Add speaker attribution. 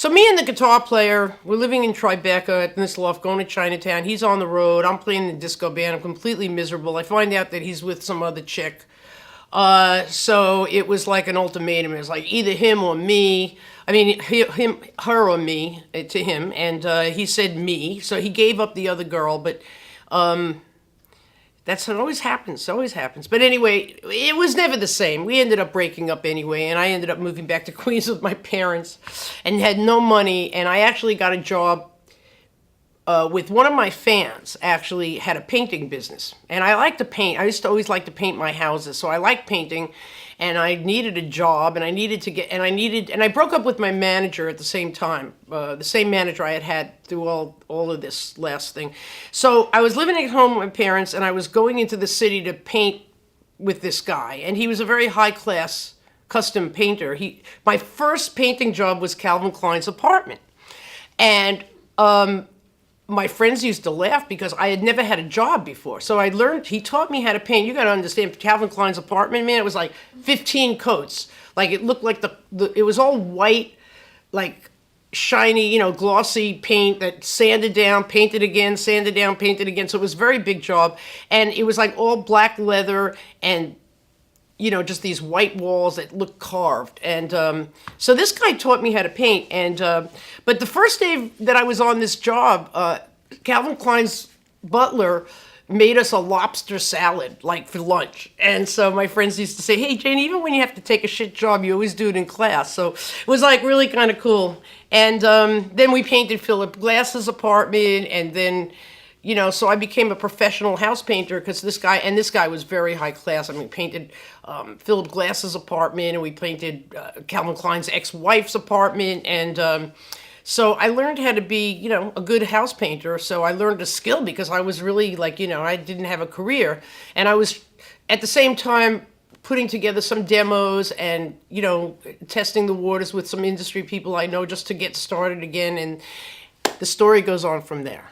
Speaker 1: So me and the guitar player, we're living in Tribeca at this loft, going to Chinatown. He's on the road. I'm playing the disco band. I'm completely miserable. I find out that he's with some other chick. So it was like an ultimatum. It was like either him or me. I mean, her or me to him. And he said me. So he gave up the other girl. But that's what always happens. Always happens. But anyway, it was never the same. We ended up breaking up anyway, and I ended up moving back to Queens with my parents, and had no money. And I actually got a job with one of my fans. Actually, had a painting business, and I like to paint. I used to always like to paint my houses, so I like painting. And I needed a job, and I broke up with my manager at the same time, the same manager I had had through all of this last thing. So I was living at home with my parents, and I was going into the city to paint with this guy, and he was a very high-class custom painter. My first painting job was Calvin Klein's apartment, and my friends used to laugh because I had never had a job before. So he taught me how to paint. You got to understand, Calvin Klein's apartment, man, it was like 15 coats. Like it looked like it was all white, like shiny, glossy paint that sanded down, painted again, sanded down, painted again. So it was a very big job. And it was like all black leather and just these white walls that look carved. And so this guy taught me how to paint. And but the first day that I was on this job, Calvin Klein's butler made us a lobster salad, like for lunch. And so my friends used to say, hey, Jane, even when you have to take a shit job, you always do it in class. So it was like really kind of cool. And then we painted Philip Glass's apartment, and then so I became a professional house painter because this guy was very high class. I mean, we painted Philip Glass's apartment, and we painted Calvin Klein's ex-wife's apartment. And so I learned how to be, a good house painter. So I learned a skill because I was really I didn't have a career. And I was at the same time putting together some demos and, testing the waters with some industry people I know just to get started again. And the story goes on from there.